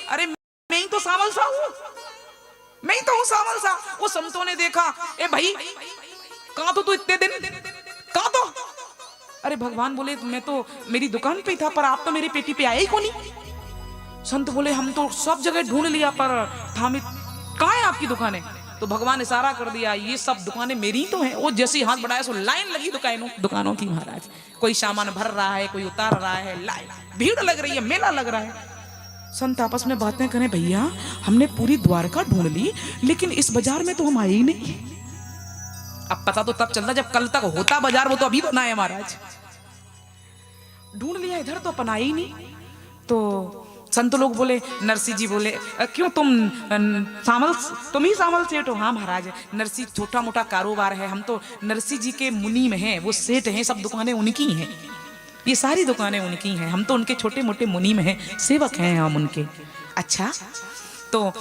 अरे मैं ही तो सावल सा हूँ, मैं ही तो हूँ सावल सा। वो संतों ने देखा, ए भाई कहाँ तो तू इतने दिन, कहाँ तो? अरे भगवान बोले मैं तो मेरी दुकान पे ही था, पर आप तो मेरी पेटी पे आए ही कोनी। संत बोले हम तो सब जगह ढूंढ लिया पर थामे, कहाँ है आपकी दुकानें? तो भगवान इशारा कर दिया, ये सब दुकानें मेरी ही तो हैं। वो जैसे हाथ बढ़ाया सो लाइन लगी दुकानों की महाराज। कोई सामान भर रहा है, कोई उतार रहा है, लाइन भीड़ लग रही है, मेला लग रहा है। संत आपस में बातें करें, भैया हमने पूरी द्वारका ढूंढ ली लेकिन इस बाजार में तो हम आए ही नहीं। अब पता तो तब चलता जब कल तक होता बाजार, वो तो अभी बना है महाराज। ढूंढ लिया इधर तो अपन आए ही नहीं। तो संत लोग बोले, नरसिंह जी बोले क्यों तुम तुम ही सामल सेठ हो? हाँ महाराज, नरसिंह छोटा मोटा कारोबार है, हम तो नरसिंह जी के मुनि में हैं, वो सेठ हैं, सब दुकानें उनकी हैं, ये सारी दुकानें उनकी हैं, हम तो उनके छोटे मोटे मुनि में हैं, सेवक हैं हम उनके। अच्छा तो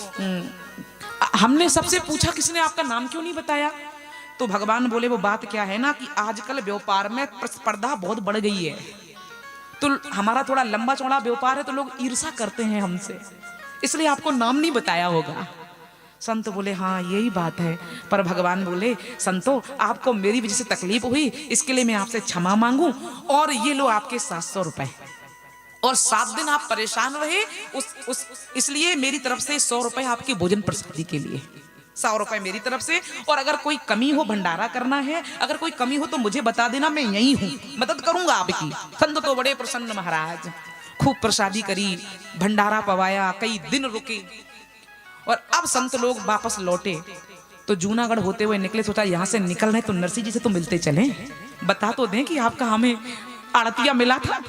हमने सबसे पूछा किसने आपका नाम क्यों नहीं बताया? तो भगवान बोले वो बात क्या है ना कि आजकल व्यापार में प्रतिस्पर्धा बहुत बढ़ गई है, तो हमारा थोड़ा लंबा चौड़ा व्यापार है तो लोग ईर्ष्या करते हैं हमसे, इसलिए आपको नाम नहीं बताया होगा। संत बोले हाँ यही बात है, पर भगवान बोले संतो आपको मेरी वजह से तकलीफ हुई, इसके लिए मैं आपसे क्षमा मांगू, और ये लो आपके 700 रुपए, और 7 दिन आप परेशान रहे इसलिए मेरी तरफ से 100 रुपए आपके भोजन प्रसादी के लिए, 100 रुपए मेरी तरफ से। और अगर कोई कमी हो, भंडारा करना है, अगर कोई कमी हो तो मुझे बता देना, मैं यही हूँ, मदद करूंगा आपकी। संत तो बड़े प्रसन्न महाराज, खूब प्रसादी करी, भंडारा पवाया, कई दिन रुके। और अब संत लोग वापस लौटे तो जूनागढ़ होते हुए निकले, सोचा यहाँ से निकल रहे तो नरसिंह जी से तो मिलते चले, बता तो दें कि आपका हमें आड़तिया मिला था।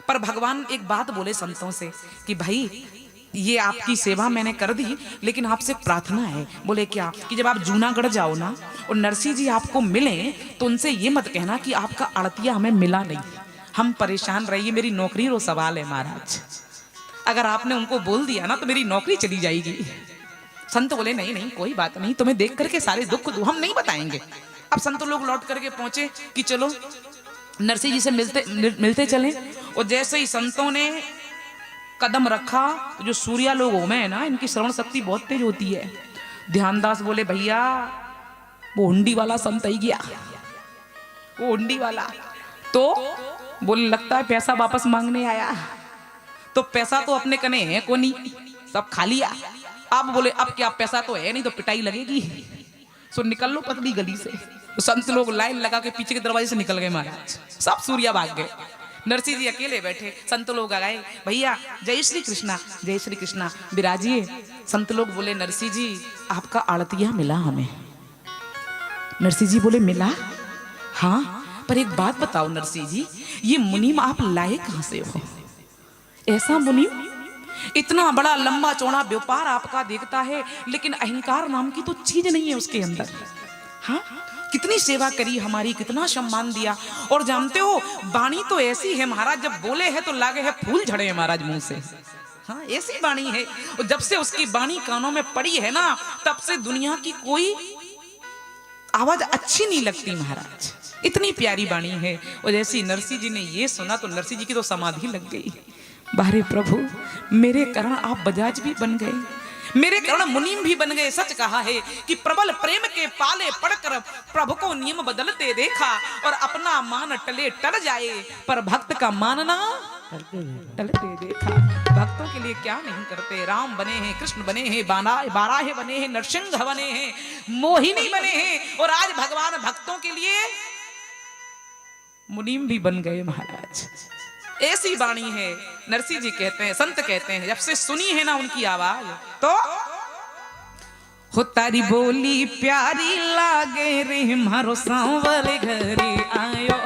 पर भगवान एक बात बोले संतों से कि भाई ये आपकी सेवा मैंने कर दी, लेकिन आपसे प्रार्थना है। बोले क्या? कि जब आप जूनागढ़ जाओ ना और नरसिंह जी आपको मिले तो उनसे ये मत कहना कि आपका आड़तिया हमें मिला नहीं, हम परेशान रहिए, मेरी नौकरी रो सवाल है महाराज, अगर आपने उनको बोल दिया ना तो मेरी नौकरी चली जाएगी। संत बोले नहीं नहीं कोई बात नहीं, तुम्हें देख करके सारे दुख हम नहीं बताएंगे। अब संत लोग लौट करके पहुंचे कि चलो नरसिंह जी से मिलते चले। और जैसे ही संतों ने कदम रखा तो जो सूर्या लोग हो में है ना, इनकी श्रवण शक्ति बहुत तेज होती है। ध्यानदास बोले भैया वो हुंडी वाला संत ही गया, वो हुंडी वाला। तो बोले लगता है पैसा वापस मांगने आया, तो पैसा तो अपने कने है को नहीं, सब खा लिया। अब बोले अब क्या, पैसा तो है नहीं तो पिटाई लगेगी, सो निकल लो पतली गली से। तो संत लोग लाइन लगा के पीछे के दरवाजे से निकल गए महाराज, सब सूर्या भाग गए। नरसिंह जी अकेले बैठे, संत लोग आ गए, भैया जय श्री कृष्णा, जय श्री कृष्णा, विराजिए। संत लोग बोले नरसिंह जी आपका आड़तिया मिला हमें। नरसिंह जी बोले मिला? हाँ, पर एक बात बताओ नरसिंह जी, ये मुनीम आप लाए कहां से हो? ऐसा मुनीम इतना बड़ा लंबा चौड़ा व्यापार आपका देखता है, लेकिन अहंकार नाम की तो चीज नहीं है उसके अंदर। हाँ, कितनी सेवा करी हमारी, कितना सम्मान दिया, और जानते हो वाणी तो ऐसी है महाराज, जब बोले है तो लागे है फूल झड़े हैं महाराज मुंह से। हाँ, ऐसी वाणी है, और जब से उसकी वाणी कानों में पड़ी है ना, तब से दुनिया की कोई आवाज अच्छी नहीं लगती महाराज, इतनी प्यारी वाणी है। और जैसी नरसिंह जी ने ये सुना तो नरसिंह जी की तो समाधि लग गई। बारे प्रभु मेरे कारण आप बजाज भी बन गए, मेरे कारण मुनीम भी बन गए। सच कहा है कि प्रबल प्रेम के पाले पड़कर प्रभु को नियम बदलते देखा, और अपना मान टले टल जाए पर भक्त का मानना टलते देखा। भक्तों के लिए क्या नहीं करते, राम बने हैं, कृष्ण बने हैं, बाराहे बने हैं, नरसिंह बने हैं, मोहिनी बने हैं, और आज भगवान भक्तों के लिए मुनीम भी बन गए महाराज। ऐसी वाणी है। नरसिंह जी कहते हैं, संत कहते हैं, जब से सुनी है ना उनकी आवाज तो हो तारी बोली प्यारी लागे रे मारो सांवरे घरे आयो,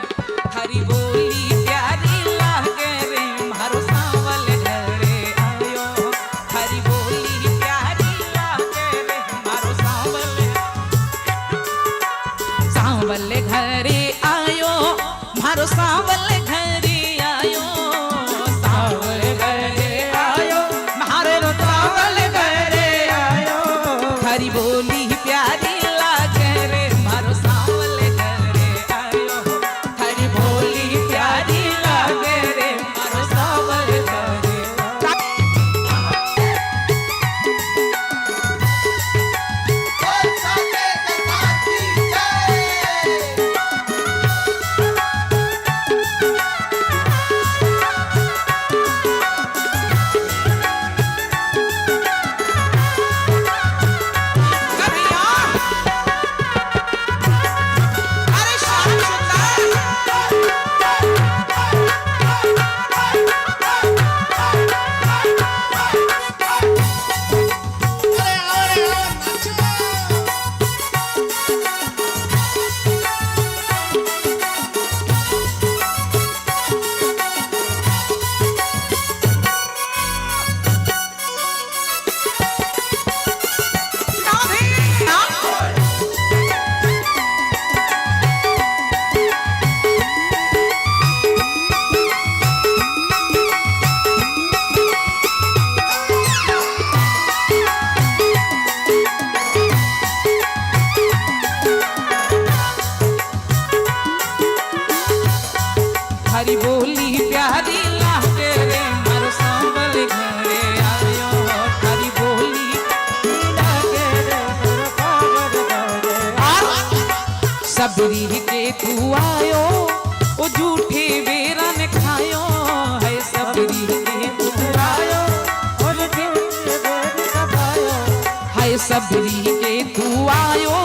थारी बोली प्यारी लागे रे मारो सांवरे घरे आयो, थारी बोली प्यारी लागे रे मारो सांवरे घरे आयो, मारो सांवरे घरे आयो, सांवरे घरे आयो, मारे रो सांवरे घरे आयो, थारी बोली प्यारी लागे रे मारो सांवरे घरे आयो, थारी बोली प्यारी लागे रे मारो सांवरे घरे आयो। सबरी के तू आयो ओ झूठे बेरा ने खायो है सबरी के तू आयो और झूठे बेरा खायो है सबरी के तू आयो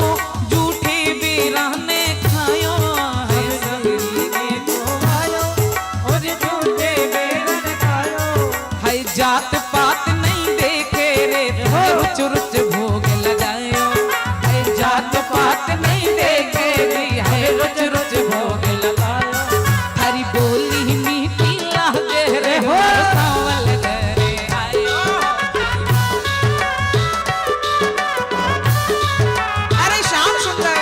झूठे बेरा ने खायो है सबरी के तू आयो और झूठे बेरा ने खायो है जात पात नहीं देखे रे रुच रुच भोग लगायो है जात पात नहीं देखे रे है रुच रुच भोग लगायो हरी बोली मीठी लागे रे हो सावल घरे आयो अरे शाम सुंदर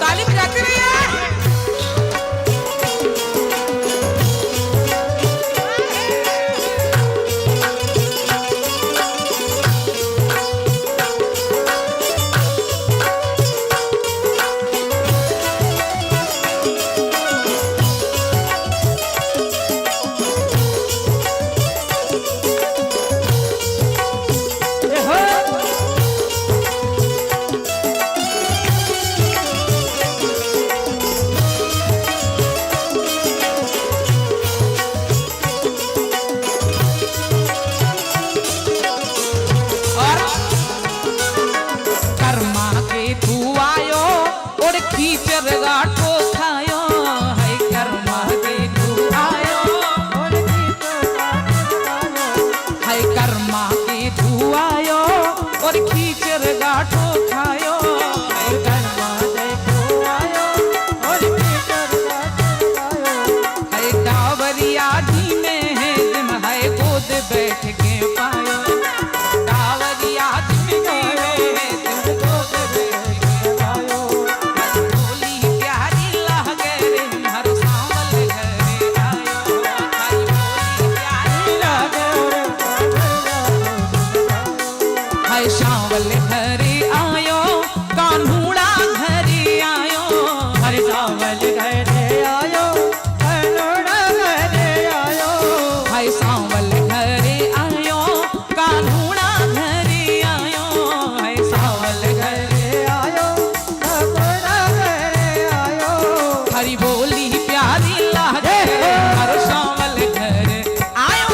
ताली बजाते रहिए कर्मा के तू आयो और खींचर गाठो खायो है कर्मा के तू आयो और खींचर गाठो खायो है कर्मा के तू आयो और खींचर गाठो खायो है कर्मा के तू आयो और खींचर गाठो खायो है कावरिया जी में है जिम है गोद बैठ के पायो कावरिया जी में है जिम गोद बैठ के पायो बोली प्यारी लागे रे हर सावल घरे आयो हरी बोली प्यारी लागे हाय सावल घरे आयो कान्हूड़ा घरे आयो हर सावल घरे आयो कान्हूड़ा घरे आयो हाय सावल घरे आयो कान्हूड़ा घरे आयो हाय सावल घरे आयो कान्हूड़ा घरे आयो हरी बोली प्यारी लागे हर सावल घरे आयो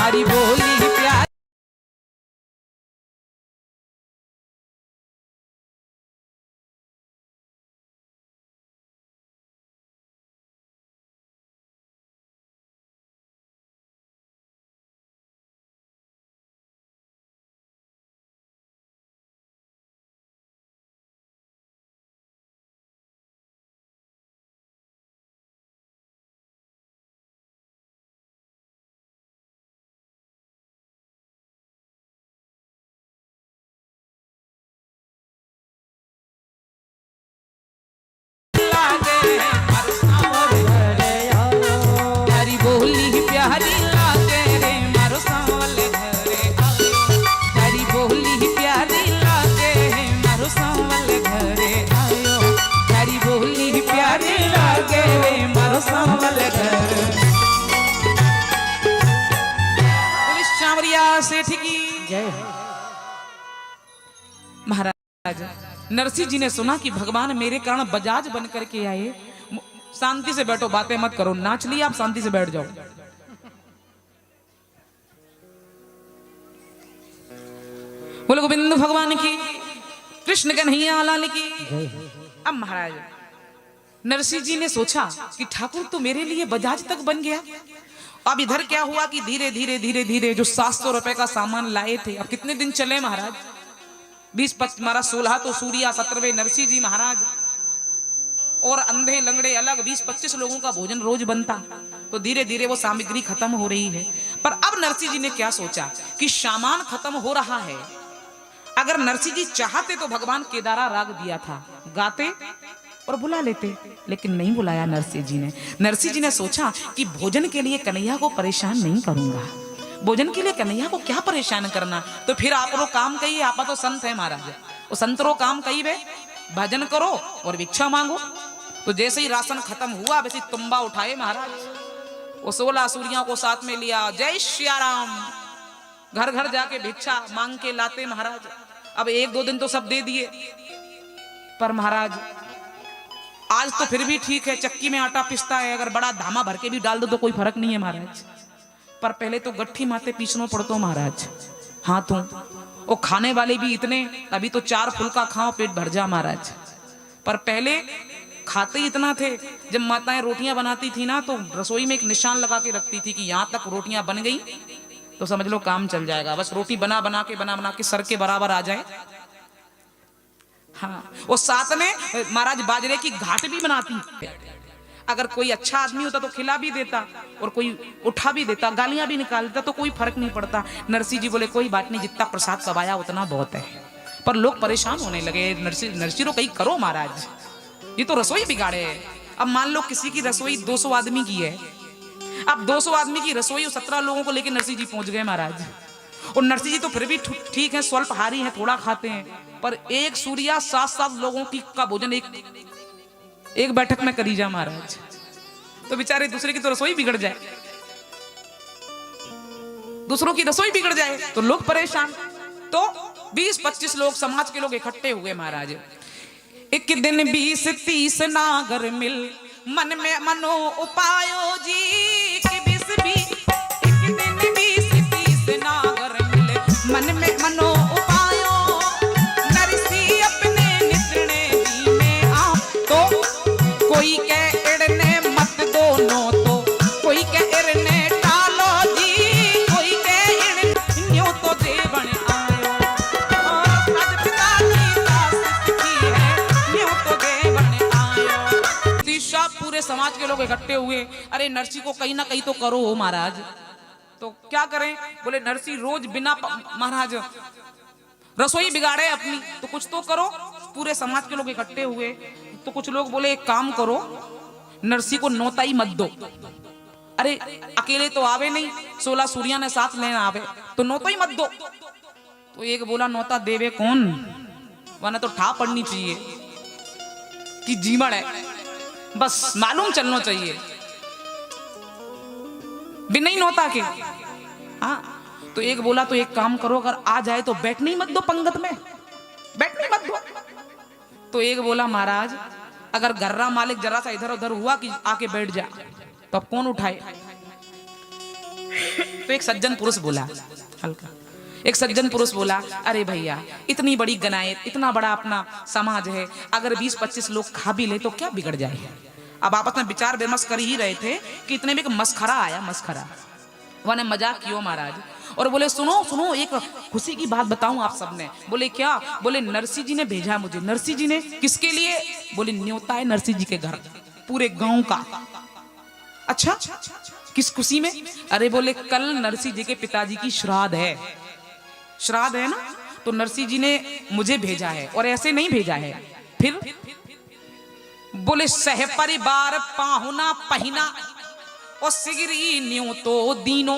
हरी बोली प्यारी लागे हर सावल घरे आयो हरी बोली प्यारी लागे रे मारो सावल घरे आयो हरी बोली प्यारी लागे मारो सावल घरे आयो हरी बोली प्यारी लागे रे मारो सावल घरे पुलिस चावरिया सेठ की जय महाराज नरसिंह जी ने सुना कि भगवान मेरे कारण बजाज बन करके आए। शांति से बैठो, बातें मत करो, नाच लिया आप शांति से बैठ जाओ। बोलो गोविंद भगवान की, कृष्ण कन्हैया लाल की। अब महाराज नरसिंह जी ने सोचा कि ठाकुर तो मेरे लिए बजाज तक बन गया। अब इधर क्या हुआ कि धीरे धीरे धीरे धीरे जो 700 रुपए का सामान लाए थे, अब कितने दिन चले महाराज? 20-25 मारा 16 तो सूर्या 17वें नरसिंह जी महाराज और अंधे लंगड़े अलग 20-25 लोगों का भोजन रोज बनता। तो धीरे धीरे वो सामग्री खत्म हो रही है। पर अब नरसिंह जी ने क्या सोचा कि सामान खत्म हो रहा है, अगर नरसिंह जी चाहते तो भगवान केदारा राग दिया था, गाते और बुला लेते, लेकिन नहीं बुलाया नरसिंह जी ने। नरसिंह जी ने सोचा कि भोजन के लिए कन्हैया को परेशान नहीं करूंगा, भोजन के लिए कन्हैया को क्या परेशान करना। तो फिर आप रो काम कहिए, आप तो संत है महाराज, वो संत रो काम कही वे, भजन करो और भिक्षा मांगो। तो जैसे ही राशन खत्म हुआ वैसे तुम्बा उठाए महाराज वो 16 सूरियों को साथ में लिया, जय श्या राम। घर घर जाके भिक्षा मांग के लाते महाराज। अब 1-2 दिन तो सब दे दिए, पर महाराज आज तो फिर भी ठीक है, चक्की में आटा पिसता है, अगर बड़ा धामा भर के भी डाल दो तो कोई फर्क नहीं है महाराज। पर पहले तो गट्ठी माथे पीसनो पड़तो महाराज हाथों। वो खाने वाले भी इतने, अभी तो 4 फुल्का खाओ पेट भर जा महाराज। पर पहले खाते ही इतना थे, जब माताएं रोटियां बनाती थी ना तो रसोई में एक निशान लगा के रखती थी कि यहां तक रोटियां बन गई तो समझ लो काम चल जाएगा, बस रोटी बना बना के सर के बराबर आ जाए। हाँ, वो साथ में महाराज बाजरे की घाट भी बनाती। अगर कोई अच्छा आदमी होता तो खिला भी देता और कोई उठा भी देता, गालियां भी निकाल देता, तो कोई फर्क नहीं पड़ता। नरसी जी बोले कोई बात नहीं, जितना प्रसाद पवाया उतना बहुत है। पर लोग परेशान होने लगे, नरसी रो कहीं करो महाराज, ये तो रसोई बिगाड़े है। अब मान लो किसी की रसोई 200 आदमी की है, अब 200 आदमी की रसोई 17 लोगों को लेकर नरसी जी पहुंच गए महाराज। और नरसी जी तो फिर भी ठीक है, स्वल्पहारी है, थोड़ा खाते हैं, पर एक सूर्या 7-7 लोगों की का भोजन एक बैठक में करी जा महाराज। तो बेचारे दूसरे की तो रसोई बिगड़ जाए, दूसरों की रसोई बिगड़ जाए तो लोग परेशान। तो 20-25 लोग समाज के लोग इकट्ठे हुए महाराज। एक दिन 20-30 नागर मिल, मन में मनो उपायो जी कि 20 एक दिन 20-30 नागर मिल, मन में मनो उपायो, नरसी अपने नितने जी में आ। तो कोई कह इड़ने मत दोनों, तो कोई कह इड़ने टालो जी, कोई कह इड़ने न्यों तो देवन आयो, और पिता की दास की है न्यों तो देवन आयो। तीसरा पूरे समाज के लोग इकट्ठे हुए, अरे नरसी को कहीं ना कहीं तो करो हो महाराज। तो क्या करें, बोले नरसी रोज बिना महाराज रसोई बिगाड़े अपनी, तो कुछ तो करो। पूरे समाज के लोग इकट्ठे हुए, तो कुछ लोग बोले एक काम करो, नरसी को नौता ही मत दो। अरे अकेले तो आवे नहीं, 16 सूर्या ने साथ लेना आवे, तो नौता ही मत दो। तो एक बोला नौता देवे कौन, वरना तो ठा पड़नी चाहिए कि जीवड़ है, बस मालूम चलना चाहिए बिना ही नौता के। हाँ, तो एक बोला तो एक काम करो, अगर आ जाए तो बैठने ही मत दो, पंगत में बैठने मत दो। तो एक बोला महाराज अगर गर्रा मालिक जरा सा इधर उधर हुआ कि आके बैठ जा, तो अब कौन उठाए। तो एक सज्जन पुरुष बोला, हल्का एक सज्जन पुरुष बोला, अरे भैया इतनी बड़ी गनायत, इतना बड़ा अपना समाज है, अगर 20-25 लोग खा भी ले तो क्या बिगड़ जाए। अब आपस में विचार विमर्श कर ही रहे थे कि इतने में एक मस्खरा आया, मस्खरा वने मजाक कियो महाराज, और बोले सुनो सुनो एक खुशी की बात बताऊं आप सबने। बोले क्या, बोले नरसी जी ने भेजा मुझे। नरसी जी ने किसके लिए, बोले न्योता है नरसी जी के घर पूरे गांव का। अच्छा किस खुशी में, अरे बोले कल नरसी जी के पिताजी की श्राद्ध है, श्राद्ध है ना, तो नरसी जी ने मुझे भेजा है, और ऐसे नहीं भेजा है। फिर बोले सह परिवार पाहुना पहिना, और सिगरी न्यू तो दीनो,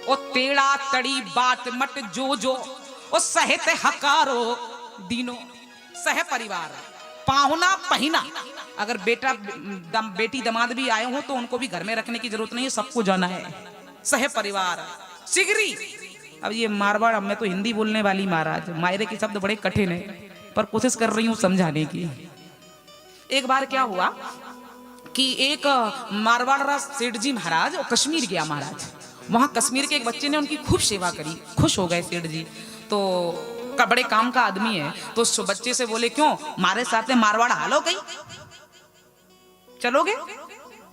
और तेड़ा तड़ी बात मट जो, और सहित हकारो दीनो। सह परिवार पाहुना पहिना, अगर बेटी दमाद भी आए हो तो उनको भी घर में रखने की जरूरत नहीं है, सबको जाना है। सह परिवार सिगरी, अब ये मारवाड़, मैं तो हिंदी बोलने वाली महाराज, मायरे के शब्द बड़े कठिन है, पर कोशिश कर रही हूँ समझाने की। एक बार क्या हुआ कि एक मारवाड़ सेठ जी महाराज कश्मीर गया महाराज, वहां कश्मीर के एक बच्चे ने उनकी खूब सेवा करी, खुश हो गए सेठ जी, तो बड़े काम का आदमी है। तो उस बच्चे से बोले क्यों मारे साथ में मारवाड़ हालो कहीं चलोगे।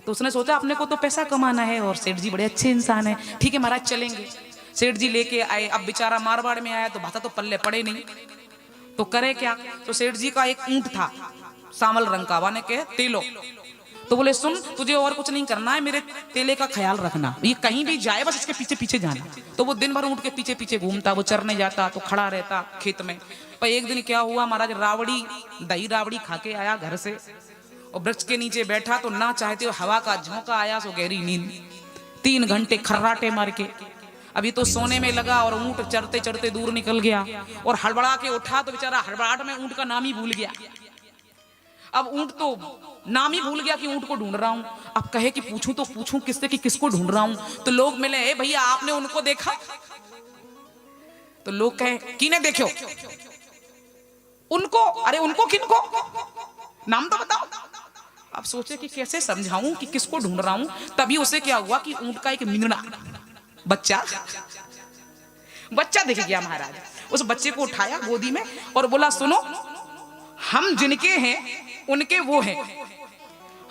तो उसने सोचा अपने को तो पैसा कमाना है, और सेठ जी बड़े अच्छे इंसान है, ठीक है महाराज चलेंगे। सेठ जी लेके आए, अब बेचारा मारवाड़ में आया तो भाषा तो पल्ले पड़े नहीं, तो करे क्या। तो सेठ जी का एक ऊंट था सामल रंग का, वाने के तेलो, तो बोले सुन तुझे और कुछ नहीं करना है, मेरे तेले का ख्याल रखना, ये कहीं भी जाए बस इसके पीछे पीछे जाना। तो वो दिन भर ऊँट के पीछे पीछे घूमता, वो चरने जाता तो खड़ा रहता खेत में। पर एक दिन क्या हुआ महाराज, रावड़ी दही रावड़ी खा के आया घर से, और वृक्ष के नीचे बैठा तो ना चाहते हवा का झोंका आया, सो गहरी नींद, 3 घंटे खर्राटे मार के। अभी तो सोने में लगा और ऊँट चढ़ते चढ़ते दूर निकल गया, और हड़बड़ा के उठा तो बेचारा हड़बड़ाहट में ऊँट का नाम ही भूल गया। अब ऊंट तो नाम ही भूल गया कि ऊंट को ढूंढ रहा हूं। अब कहे कि पूछूं तो पूछूं किससे कि किसको ढूंढ रहा हूं। तो लोग मिले, ए भैया आपने उनको देखा? तो लोग कहे किने देखो? उनको। अरे उनको किनको? नाम तो बताओ। अब सोचे कि कैसे समझाऊं कि किसको ढूंढ रहा हूं। तभी उसे क्या हुआ कि ऊंट का एक मिंगना बच्चा दिख गया महाराज। उस बच्चे को उठाया गोदी में और बोला, सुनो, हम जिनके हैं उनके वो हैं,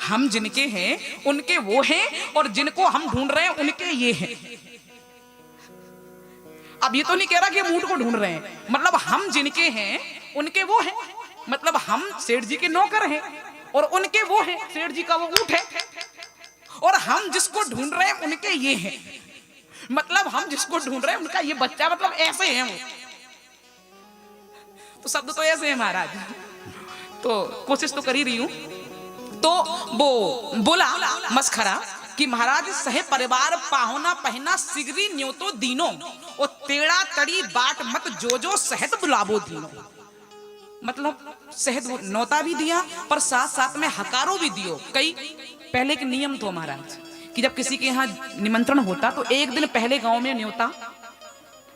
हम जिनके हैं उनके वो हैं, और जिनको हम ढूंढ रहे हैं उनके ये हैं। अब ये तो नहीं कह रहा कि हम ऊंट को ढूंढ रहे हैं, मतलब हम जिनके हैं उनके वो हैं, मतलब हम सेठ जी के नौकर हैं और उनके वो हैं, सेठ जी का वो ऊंट है, और हम जिसको ढूंढ रहे हैं उनके ये हैं, मतलब हम जिसको ढूंढ रहे हैं उनका ये बच्चा, मतलब ऐसे हैं वो। तो शब्द तो ऐसे है महाराज, तो कोशिश तो कर ही रही हूं। तो वो बोला मस्खरा कि महाराज सहे परिवार पाहुना पहना सिगरी न्योतो दीनो, और तेड़ा तड़ी बाट मत जो जो सहत बुलावो दीनो। मतलब सहत नौता भी दिया पर साथ साथ में हकारो भी दियो। कई पहले के नियम तो महाराज कि जब किसी के यहाँ निमंत्रण होता तो एक दिन पहले गांव में न्योता,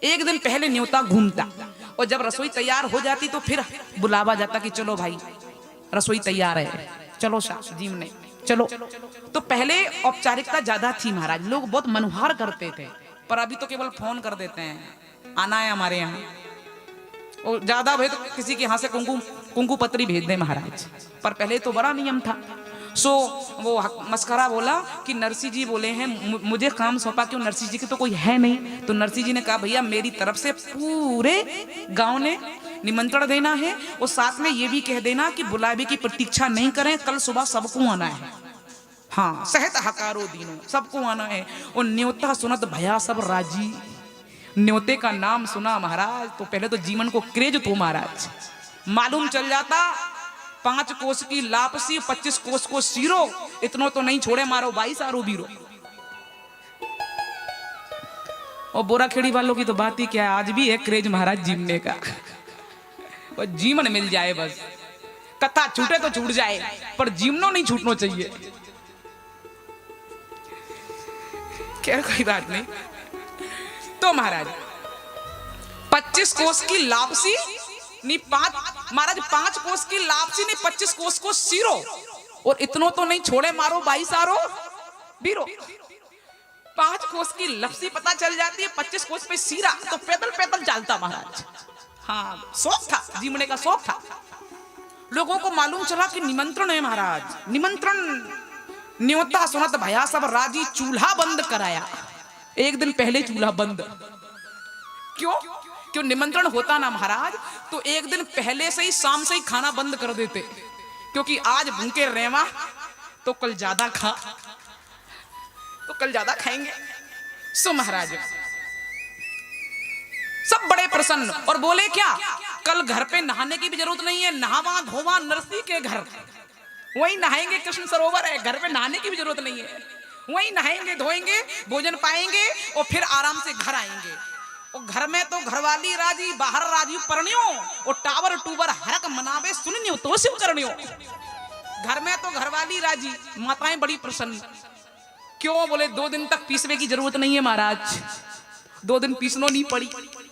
एक दिन पहले न्योता घूमता, और जब रसोई तैयार हो जाती तो फिर बुलावा जाता कि चलो भाई रसोई तैयार है, चलो जी ने चलो। तो पहले औपचारिकता ज्यादा थी महाराज, लोग बहुत मनुहार करते थे, पर अभी तो केवल फोन कर देते हैं, आना है हमारे यहाँ, और ज्यादा भाई तो किसी के यहाँ से कुंकू पत्री भेज दे महाराज, पर पहले तो बड़ा नियम था। सो वो मस्करा बोला कि नरसी जी बोले हैं मुझे काम सौंपा, क्यों नरसी जी के तो कोई है नहीं। तो नरसी जी ने कहा भैया मेरी तरफ से पूरे गांव ने निमंत्रण देना है, और साथ में ये भी कह देना कि बुलावे की प्रतीक्षा नहीं करें, कल सुबह सबको आना है। हाँ, सहत हकारो दीनो, सबको आना है। और न्योता सुनत भया सब राजी। न्योते का नाम सुना महाराज तो पहले तो जीवन को क्रेज तो महाराज मालूम चल जाता, 5 कोस की लापसी 25 कोस को सीरो, इतनो तो नहीं छोड़े मारो 22 आरो बीरो। और बोरा खेड़ी वालों की तो बात ही क्या है, आज भी है क्रेज महाराज जीवने का, और जीवन मिल जाए बस, कथा छूटे तो छूट जाए पर जीवनो नहीं छूटना चाहिए। क्या कोई बात नहीं। तो महाराज 25 कोस की लापसी नहीं, 5 महाराज 5 कोस की लापसी नहीं 25 कोस को सीरो, और इतनो तो नहीं छोड़े मारो 22 आरो बीरो। 5 कोस की लपसी पता चल जाती है, 25 कोस पे सीरा, तो पैदल पैदल चलता महाराज। हाँ, शौक था, जीवने का शौक था। लोगों को मालूम चला कि निमंत्रण है महाराज, निमंत्रण। न्योता सुनत भया सब राजी, चूल्हा बंद कराया। एक दिन पहले चूल्हा बंद, क्यों निमंत्रण होता ना महाराज तो एक दिन पहले से ही शाम से ही खाना बंद कर देते, क्योंकि आज भूखे रेवा तो कल ज्यादा खाएंगे। सो महाराज सब बड़े प्रसन्न और बोले क्या, कल घर पे नहाने की भी जरूरत नहीं है, नहावा धोवा नरसी के घर, वहीं नहाएंगे, कृष्ण सरोवर है, घर पे नहाने की भी जरूरत नहीं है, वहीं नहाएंगे धोएंगे भोजन पाएंगे और फिर आराम से घर आएंगे। और घर में तो घरवाली राजी, बाहर राजी परण्यो, और टावर टूबर हरक मनावे सुनियो तो शिव करनियो। घर में तो घरवाली राजी, माताएं बड़ी प्रसन्न। क्यों बोले 2 दिन तक पीसने की जरूरत नहीं है महाराज, 2 दिन पीसनो नहीं पड़ी।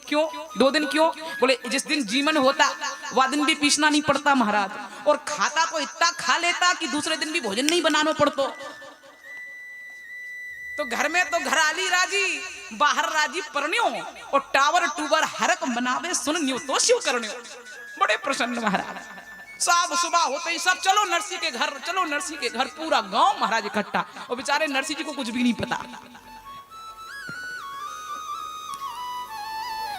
क्यों 2 दिन? क्यों बोले जिस दिन जीवन होता वह दिन भी पीसना नहीं पड़ता महाराज, और खाता को इतना खा लेता कि दूसरे दिन भी भोजन नहीं बनाना पड़ता। तो घर में तो घराली राजी, बाहर राजी परण्यो, और टावर टूबर हरक मनावे सुनियो तो शिव करण्यो। बड़े प्रसन्न महाराज। साब सुबह होते ही सब चलो नरसी के घर, चलो नरसी के घर, पूरा गांव महाराज इकट्ठा। और बेचारे नरसी जी को कुछ भी नहीं पता,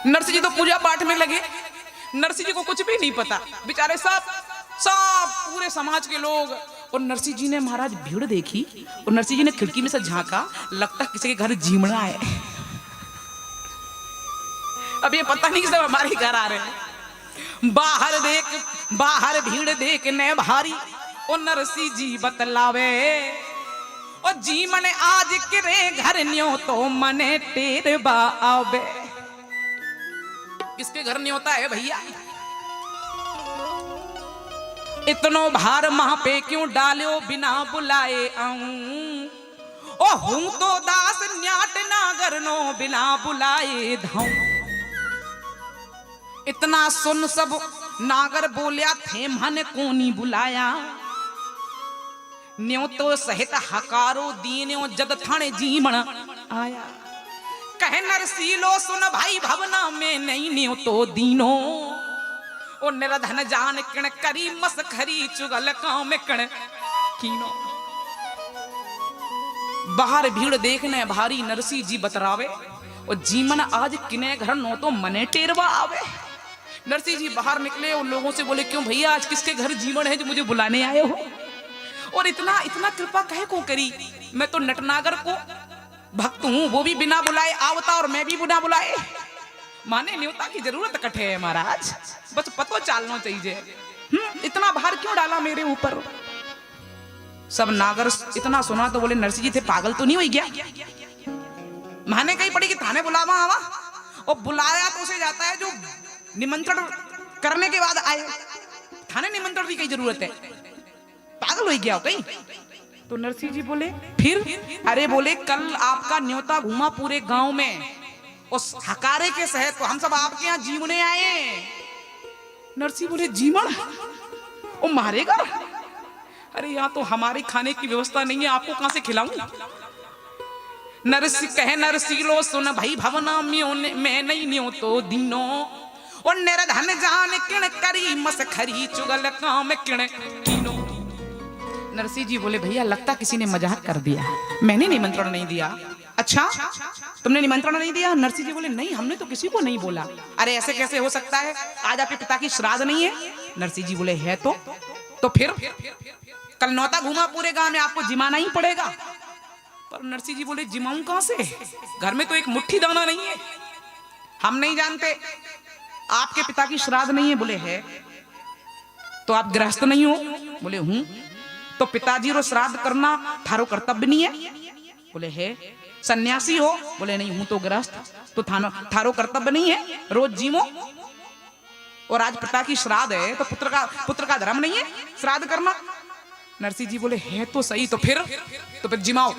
नरसी जी तो पूजा पाठ में लगे, नरसी जी को कुछ भी नहीं पता, बेचारे सब पूरे समाज के लोग। और नरसी जी ने महाराज भीड़ देखी, और नरसी जी ने खिड़की में से झांका, लगता किसी के घर जीमना है। अब ये पता नहीं कि सब हमारे घर आ रहे हैं। बाहर भीड़ देखने भारी, और नरसी जी बतलावे, और जी मने आज करे घर न्यो तो मने टेर बा आवे। किसके घर न्योता है भैया? इतनो भार महा पे क्यों डालो बिना बुलाए आऊं। ओ हूं तो दास न्याट नागर नो बिना बुलाए धाऊं। इतना सुन सब नागर बोलिया थे मन कोनी बुलाया। न्यो तो सहित हकारो दीन्यो जद थाने जीवन आया। कह नरसीलो सुन भाई भवना में नहीं न्यो तो दीनो। ओ निरधन जान किण करी मस खरी चुगल काम किण कीनो। बाहर भीड़ देखने भारी नरसी जी बतरावे। और जीवन आज किने घर नो तो मने टेरवा आवे। नरसी जी बाहर निकले और लोगों से बोले क्यों भैया आज किसके घर जीवन है जो मुझे बुलाने आए हो। और इतना इतना कृपा कहे को करी। मैं तो नटनागर को भक्त हूं, वो भी बिना बुलाए आवता और मैं भी बिना बुलाए। माने न्योता की जरूरत कटे है महाराज, बस पतो चालना चाहिए। इतना भार क्यों डाला मेरे ऊपर। सब नागर इतना सुना तो बोले नरसी जी थे पागल तो नहीं हो गया। माने कहीं पड़ी कि थाने बुलावा आवा। और बुलाया तो उसे जाता है जो निमंत्रण करने के बाद आए। थाने निमंत्रण की कई जरूरत है, पागल हो गया कहीं। तो नरसी जी बोले फिर। अरे बोले कल आपका न्योता घूमा पूरे गांव में उस हकारे के सहित, तो हम सब आपके यहाँ जीवने आए। नरसी बोले जीवन वो मारेगा। अरे यहाँ तो हमारे खाने की व्यवस्था नहीं है, आपको कहां से खिलाऊं। नरसी कहे नरसीलो सुन भाई भवना में नहीं न्यो तो दीनो। और निरधन जान किण करी मस खरी चुगल काम किण कीनो। नरसी जी बोले भैया लगता किसी ने मजाक कर दिया, मैंने निमंत्रण नहीं दिया। अच्छा तुमने निमंत्रण नहीं दिया। नरसी जी बोले नहीं हमने तो किसी को नहीं बोला। अरे ऐसे कैसे हो सकता है, आज आपके पिता की श्राद्ध नहीं है। नरसी जी बोले है तो फिर कल नौता घूमा पूरे गांव में, आपको जिमाना ही पड़ेगा। पर नरसी जी बोले जिमाऊं कहां से, घर में तो एक मुट्ठी दाना नहीं है। हम नहीं जानते आपके पिता की श्राद्ध नहीं है। बोले है। तो आप गृहस्थ नहीं हो। बोले हूं। तो पिताजी रो श्राद्ध करना थारो कर्तव्य नहीं है। बोले है। सन्यासी हो। बोले नहीं हूं तो गृहस्थ। तो थारो कर्तव्य नहीं है रोज जीवो। और आज पिता की श्राद्ध है तो पुत्र का धर्म नहीं है श्राद्ध करना। नरसी जी बोले है तो सही, तो फिर जिमाओ।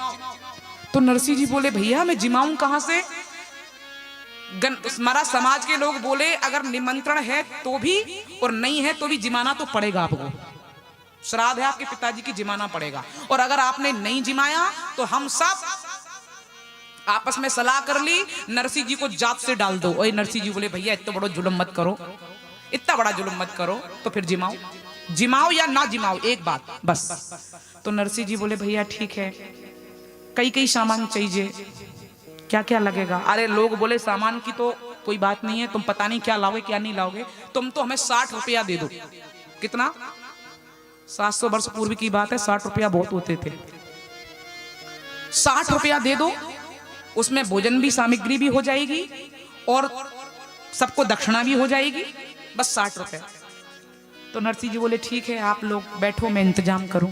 तो नरसी जी बोले भैया मैं जिमाऊं कहां से। हमारा समाज के लोग बोले अगर निमंत्रण है तो भी और नहीं है तो भी जिमाना तो पड़ेगा आपको। श्राद्ध है आपके पिताजी की, जिमाना पड़ेगा। और अगर आपने नहीं जिमाया तो हम सब आपस में सलाह कर ली, नरसी जी को जात से डाल दो। और नरसी जी बोले भैया इतना बड़ा जुल्म मत करो, इतना बड़ा जुल्म मत करो। तो फिर जिमाओ या ना जिमाओ एक बात बस। तो नरसी जी बोले भैया ठीक है, कई सामान चाहिए, क्या क्या लगेगा। अरे लोग बोले सामान की तो कोई बात नहीं है, तुम पता नहीं क्या लाओगे क्या नहीं लाओगे, तुम तो हमें 60 रुपया दे दो। कितना? 700 वर्ष पूर्व की बात है, 60 रुपया बहुत होते थे। 60 रुपया दे दो, उसमें भोजन भी सामग्री भी हो जाएगी और सबको दक्षिणा भी हो जाएगी, बस 60 रुपए। तो नरसी जी बोले ठीक है आप लोग बैठो मैं इंतजाम करूं।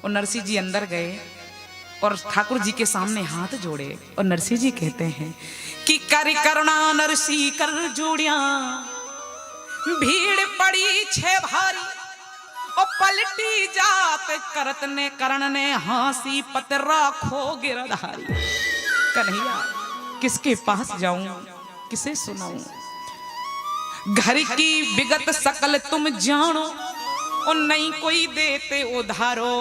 और नरसी जी अंदर गए और ठाकुर जी के सामने हाथ जोड़े और नरसी जी कहते हैं कि कर करुणा नरसी कर जोड़िया, भीड़ पड़ी छे भारी और पलटी जात करत ने करण ने हासी पतरा खो गिरधारी। कन्हैया किसके पास जाऊं किसे सुनाऊं, घर की विगत सकल तुम जानो और नहीं कोई देते उधारो।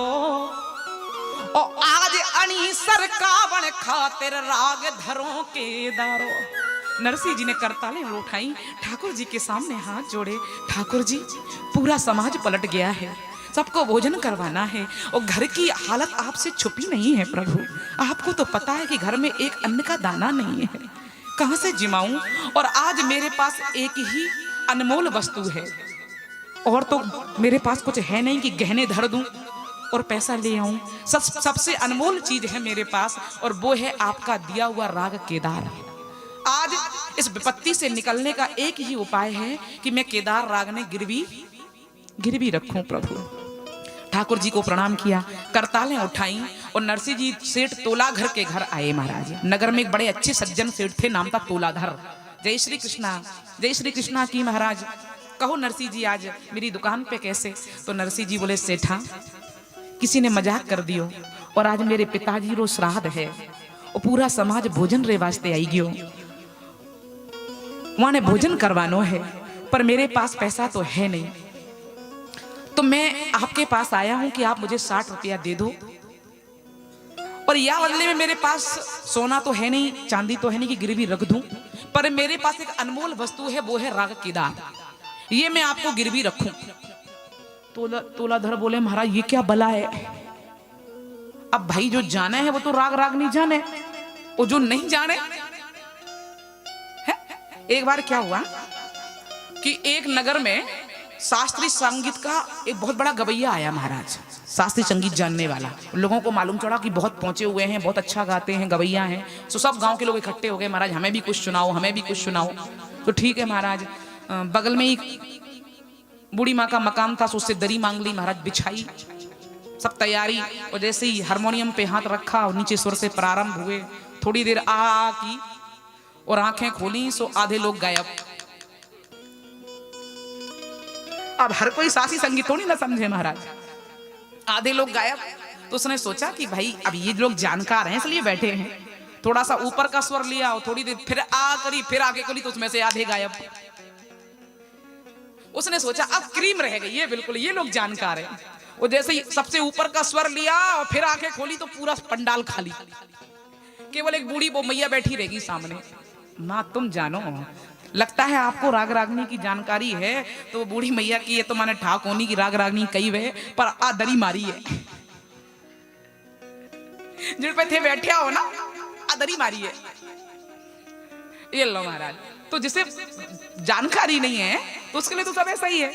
और आज अणी सरकावण खातिर राग धरो के दारो। नरसी जी ने करतालें उठाई, ठाकुर जी के सामने हाथ जोड़े। ठाकुर जी पूरा समाज पलट गया है, सबको भोजन करवाना है और घर की हालत आपसे छुपी नहीं है प्रभु। आपको तो पता है कि घर में एक अन्न का दाना नहीं है, कहां से जिमाऊं। और आज मेरे पास एक ही अनमोल वस्तु है और तो मेरे पास कुछ है नहीं कि गहने धर दूं और पैसा ले आऊं। सबसे अनमोल चीज है मेरे पास और वो है आपका दिया हुआ राग केदार। आज इस विपत्ति से निकलने का एक ही उपाय है कि मैं केदार राग ने गिरवी रखूं प्रभु। ठाकुर जी को प्रणाम किया, करतालें उठाई और नरसी जी सेठ तोलाधर के घर आए। महाराज नगर में एक बड़े अच्छे सज्जन सेठ थे, नाम था तोलाधर। जय श्री कृष्णा की महाराज। कहो नरसी जी आज मेरी दुकान पे कैसे? तो नरसी जी बोले सेठा किसी ने मजाक कर दियो और आज मेरे पिताजी रो श्राद्ध है और पूरा समाज भोजन रे वास्ते आई गयो, वहां ने भोजन करवानो है पर मेरे पास पैसा तो है नहीं, तो मैं आपके पास आया हूं कि आप मुझे 60 रुपया दे दो, और या बदले में मेरे पास सोना तो है नहीं, चांदी तो है नहीं कि गिरवी रख दूं, पर मेरे पास एक अनमोल वस्तु है, वो है राग केदार, ये मैं आपको गिरवी रखूं। तोलाधर बोले महाराज ये क्या बला है? अब भाई जो जाना है वो तो राग राग नहीं जाने, और जो नहीं जाने है। एक बार क्या हुआ कि एक नगर में शास्त्रीय संगीत का एक बहुत बड़ा गवैया आया महाराज, शास्त्रीय संगीत जानने वाला। लोगों को मालूम चला कि बहुत पहुंचे हुए हैं, बहुत अच्छा गाते हैं, गवैया हैं। तो सब गांव के लोग इकट्ठे हो गए, महाराज हमें भी कुछ सुनाओ, हमें भी कुछ सुनाओ। तो ठीक है महाराज, बगल में ही बूढ़ी माँ का मकान था, उससे दरी मांग ली महाराज, बिछाई, सब तैयारी, और जैसे ही हारमोनियम पे हाथ रखा और नीचे सुर से प्रारंभ हुए, थोड़ी देर आ की और आंखें खोली, सो आधे लोग गायब। अब हर कोई शास्त्रीय संगीत थोड़ी ना समझे महाराज, आधे लोग गायब। तो उसने सोचा कि भाई अब ये लोग जानकार हैं इसलिए बैठे हैं, थोड़ा सा ऊपर का स्वर लिया और थोड़ी देर फिर आ करी, फिर आगे करी, तो उसमें से आधे गायब। उसने सोचा अब क्रीम रह गई है बिल्कुल, ये लोग जानकार हैं। वो जैसे ही सबसे ऊपर का स्वर लिया और फिर आंखें खोली तो पूरा पंडाल खाली, केवल एक बूढ़ी वो मैया बैठी रहेगी सामने। माँ तुम जानो, लगता है आपको राग रागनी की जानकारी है, तो बूढ़ी मैया की ये तो माने ठाक होनी की राग रागनी कई वे, पर आ दरी मारी है, जिन पे थे बैठे हो ना, आ दरी मारी है। ये लो महाराज, तो जिसे जानकारी नहीं है तो उसके लिए तो सब ऐसा ही है।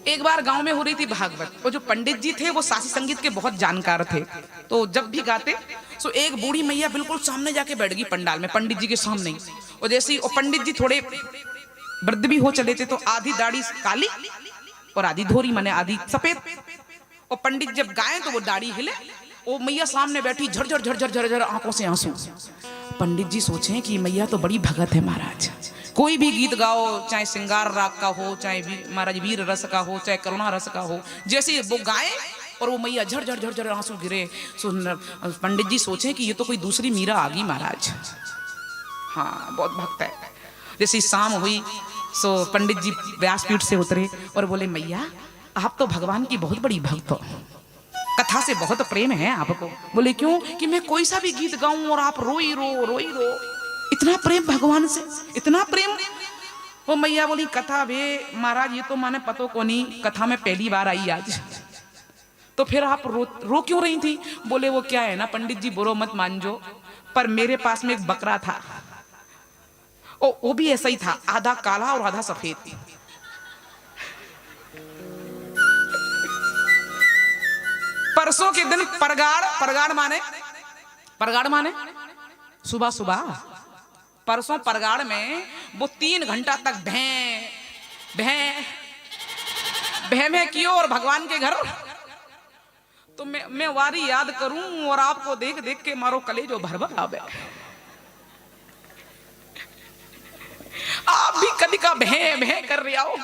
एक बार गांव में हो रही थी भागवत, वो जो पंडित जी थे वो शास्त्रीय संगीत के बहुत जानकार थे, तो जब भी गाते सो एक बूढ़ी मैया बिल्कुल सामने जाके बैठ गई पंडाल में, पंडित जी के सामने। और जैसे ही पंडित जी थोड़े वृद्ध भी हो चले थे, तो आधी दाढ़ी काली और आधी धोरी, माने आधी सफेद, और पंडित जब गाएं तो वो दाढ़ी हिले, वो मैया सामने बैठी, झरझर झरझर झरझर आंखों से आंसू। पंडित जी सोचे कि मैया तो बड़ी भगत है महाराज, कोई भी गीत गाओ, चाहे श्रृंगार राग का हो, चाहे महाराज वीर रस का हो, चाहे करुणा रस का हो, जैसे वो गाए और वो मैया झरझर झरझर आंसू गिरे, पंडित जी सोचे कि ये तो कोई दूसरी मीरा आ गई महाराज, हाँ बहुत भक्त है। जैसे शाम हुई सो पंडित जी व्यासपीठ से उतरे और बोले मैया आप तो भगवान की बहुत बड़ी भक्त हो, कथा से बहुत प्रेम है आपको। बोले क्यों? कि मैं कोई सा भी गीत गाऊं और आप रोई रो, इतना प्रेम भगवान से, इतना प्रेम। वो मैया बोली कथा भे महाराज ये तो माने पतो को नहीं, कथा में पहली बार आई आज। तो फिर आप रो क्यों रही थी? बोले वो क्या है ना पंडित जी, बुरो मत मानजो, पर मेरे पास में एक बकरा था, वो भी ऐसा ही था, आधा काला और आधा सफेद। परसों के दिन परगाड़ माने सुबह सुबह, परसों परगाड़ में वो 3 घंटा तक भैं में कियो और भगवान के घर। तो मैं वारी याद करूं और आपको देख देख के मारो कलेजो भरभर आवे। आप भी कभी का भैं कर रहे हो,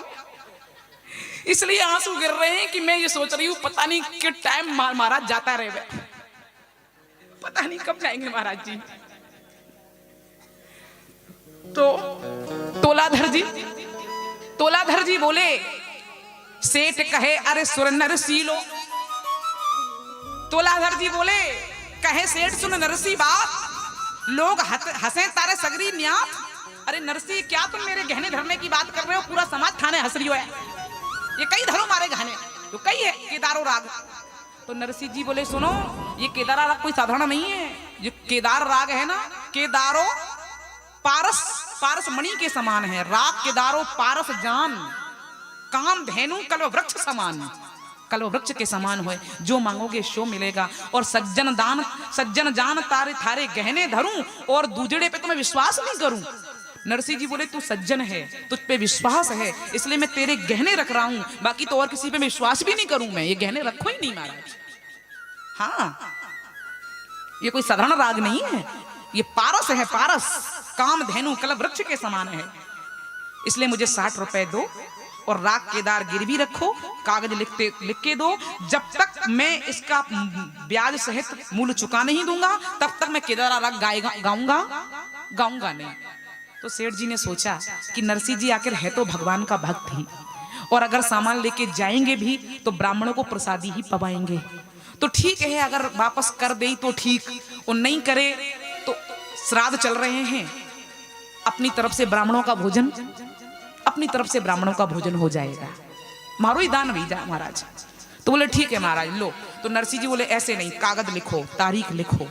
इसलिए आंसू गिर रहे हैं कि मैं ये सोच रही हूं पता नहीं कि टाइम महाराज जाता रहे, पता नहीं कब जाएंगे महाराज जी। तो तोलाधर जी बोले सेठ कहे अरे सुर नरसी लो। तोलाधर जी बोले कहे सेठ सुन नरसी बात, लोग हंसे तारे सगरी न्यात। अरे नरसी क्या तुम मेरे गहने धरने की बात कर रहे हो, पूरा समाज थाने हंस रही हो है, ये कई धरो मारे गहने, तो कई है केदारो राग। तो नरसी जी बोले सुनो ये केदारा राग कोई साधारण नहीं है, ये केदार राग है ना, केदारो पारस मणि के समान है, राग केदारो पारस जान, काम धेनु कल्व वृक्ष समान, कल्व वृक्ष के समान हो, जो मांगोगे सो मिलेगा। और सज्जन जान तारे थारे गहने धरूं और दूजड़े पे तुम्हें विश्वास नहीं करूं। नरसी जी बोले तू सज्जन है, तुझ पे विश्वास है, इसलिए मैं तेरे गहने रख रहा हूं, बाकी तो और किसी पे विश्वास भी नहीं करूं मैं, ये गहने रखो ही नहीं महाराज। हाँ ये कोई साधारण राग नहीं है, ये पारस है, पारस काम धेनु कल्व वृक्ष के समान है। इसलिए मुझे 60 रुपए दो और राग केदार गिरवी रखो, कागज लिख के दो। जब तक मैं इसका ब्याज सहित मूल्य चुका नहीं दूंगा तब तक मैं केदारा राग गाऊंगा नहीं। तो सेठ जी ने सोचा कि नरसिंह जी आखिर है तो भगवान का भक्त ही, और अगर सामान लेके जाएंगे भी तो ब्राह्मणों को प्रसादी ही पवाएंगे, तो ठीक है अगर वापस कर दे तो ठीक, और नहीं करे तो श्राद्ध चल रहे हैं, अपनी तरफ से ब्राह्मणों का भोजन हो जाएगा, मारो ही दान भेजा महाराज। तो बोले ठीक है महाराज लो। तो नरसिंह जी बोले ऐसे नहीं, कागज लिखो, तारीख लिखो